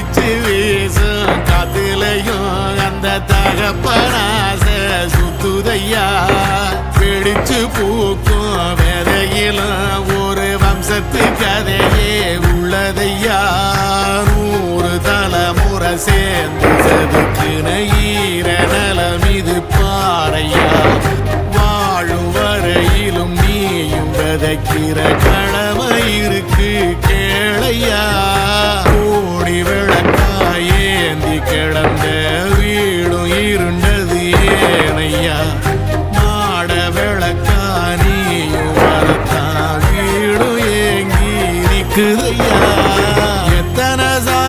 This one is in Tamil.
அடிச்சு வீசும் காத்துலையும் அந்த தகப்பனாச சுத்துதையா பிடிச்சு பூக்கும் வேதையிலும் ஒரு வம்சத்து கதையே உள்ளதையா 100 தலைமுறை சேர்ந்து செதுக்குன ஈரநலம் இது பாறையா வாழும் வரையிலும் நீயும் விதைக்கிற